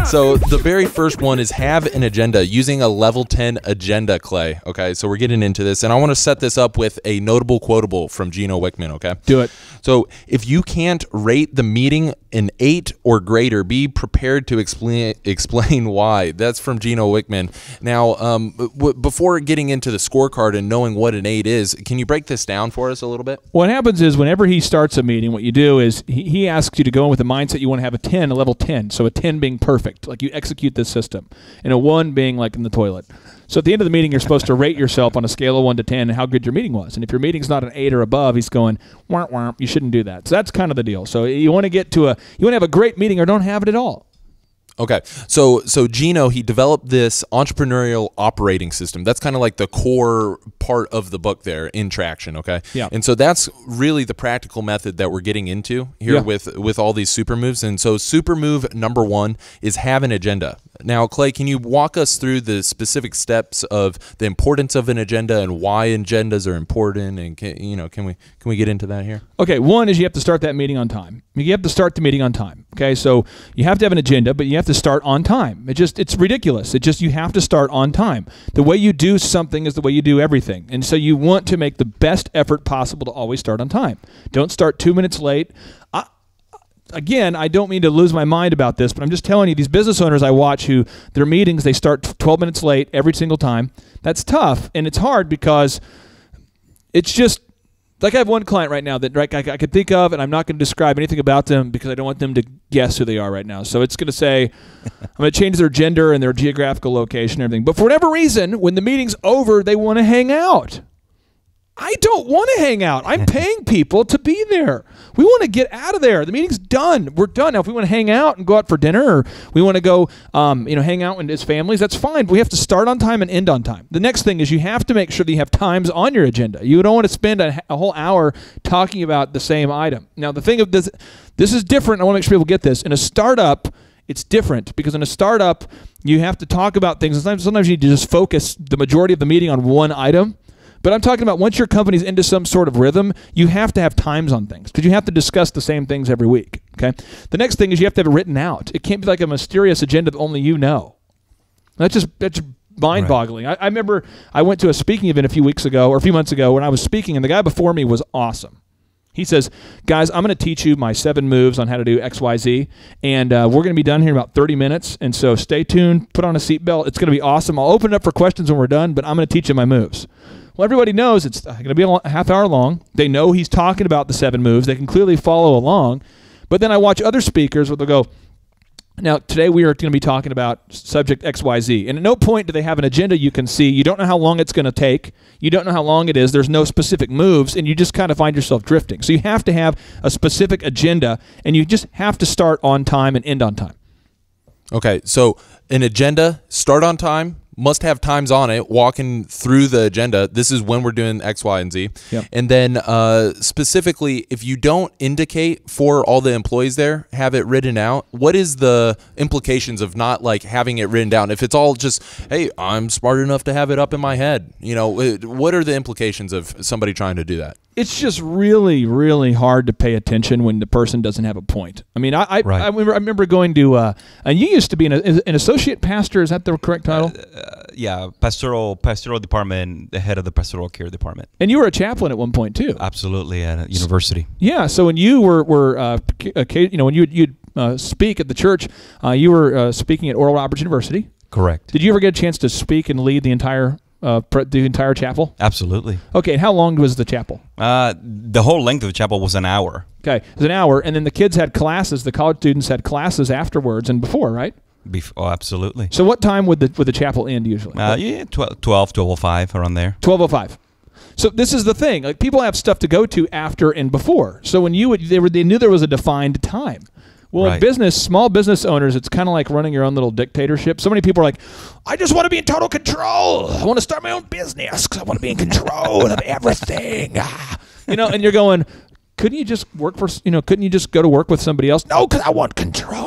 So the very first one is have an agenda using a level 10 agenda, Clay. Okay, so we're getting into this, and I want to set this up with a notable quotable from Gino Wickman, okay? Do it. So if you can't rate the meeting an 8 or greater, be prepared to explain why. That's from Gino Wickman. Now, before getting into the scorecard and knowing what an 8 is, can you break this down for us a little bit? What happens is whenever he starts a meeting, what you do is he asks you to go in with the mindset you want to have a 10, a level 10. So a 10 being perfect, like you execute this system, and a 1 being like in the toilet. So at the end of the meeting, you're supposed to rate yourself on a scale of 1 to 10 and how good your meeting was. And if your meeting's not an 8 or above, he's going, wah, wah, you shouldn't do that. So that's kind of the deal. So you want to get to you want to have a great meeting or don't have it at all. Okay, so Gino, he developed this entrepreneurial operating system. That's kind of like the core part of the book there in Traction, okay? Yeah. And so that's really the practical method that we're getting into here with all these super moves. And so super move number 1 is have an agenda. Now, Clay, can you walk us through the specific steps of the importance of an agenda and why agendas are important? And can we get into that here? Okay, 1 is you have to start that meeting on time. You have to start the meeting on time. Okay, so you have to have an agenda, but you have to start on time. It's ridiculous. You have to start on time. The way you do something is the way you do everything. And so you want to make the best effort possible to always start on time. Don't start 2 minutes late. Again, I don't mean to lose my mind about this, but I'm just telling you, these business owners I watch who their meetings, they start 12 minutes late every single time. That's tough, and it's hard because it's just, like I have one client right now that I could think of, and I'm not going to describe anything about them because I don't want them to guess who they are right now. So it's going to say, I'm going to change their gender and their geographical location and everything. But for whatever reason, when the meeting's over, they want to hang out. I don't want to hang out. I'm paying people to be there. We want to get out of there. The meeting's done. We're done. Now, if we want to hang out and go out for dinner, or we want to go, hang out with his families, that's fine. But we have to start on time and end on time. The next thing is you have to make sure that you have times on your agenda. You don't want to spend a whole hour talking about the same item. Now, the thing of this is different. I want to make sure people get this. In a startup, it's different because in a startup, you have to talk about things. Sometimes you need to just focus the majority of the meeting on one item. But I'm talking about once your company's into some sort of rhythm, you have to have times on things because you have to discuss the same things every week. Okay. The next thing is you have to have it written out. It can't be like a mysterious agenda that only you know. That's mind-boggling. Right. I remember I went to a speaking event a few months ago when I was speaking, and the guy before me was awesome. He says, guys, I'm going to teach you my 7 moves on how to do X, Y, Z, and we're going to be done here in about 30 minutes, and so stay tuned, put on a seatbelt. It's going to be awesome. I'll open it up for questions when we're done, but I'm going to teach you my moves. Well, everybody knows it's going to be a half hour long. They know he's talking about the 7 moves. They can clearly follow along. But then I watch other speakers where they'll go, now, today we are going to be talking about subject X, Y, Z. And at no point do they have an agenda you can see. You don't know how long it's going to take. You don't know how long it is. There's no specific moves, and you just kind of find yourself drifting. So you have to have a specific agenda, and you just have to start on time and end on time. Okay, so an agenda, start on time, must have times on it, walking through the agenda. This is when we're doing X, Y, and Z. Yep. And then specifically, if you don't indicate for all the employees there, have it written out, what is the implications of not like having it written down? If it's all just, hey, I'm smart enough to have it up in my head, what are the implications of somebody trying to do that? It's just really, really hard to pay attention when the person doesn't have a point. I mean, I remember going to, and you used to be an associate pastor. Is that the correct title? Yeah, pastoral department, the head of the pastoral care department. And you were a chaplain at one point too. Absolutely, at a university. Yeah. So when you were when you'd speak at the church, you were speaking at Oral Roberts University. Correct. Did you ever get a chance to speak and lead the entire chapel? Absolutely. Okay, and how long was the chapel? The whole length of the chapel was an hour. Okay, it was an hour, and then the kids had classes, the college students had classes afterwards and before, right? Oh, absolutely. So what time would the chapel end usually? 12:05, around there. 12:05. So this is the thing, like people have stuff to go to after and before. So when they knew there was a defined time. Well, right. In small business owners, it's kind of like running your own little dictatorship. So many people are like, I just want to be in total control. I want to start my own business because I want to be in control of everything. And you're going, couldn't you just go to work with somebody else? No, because I want control.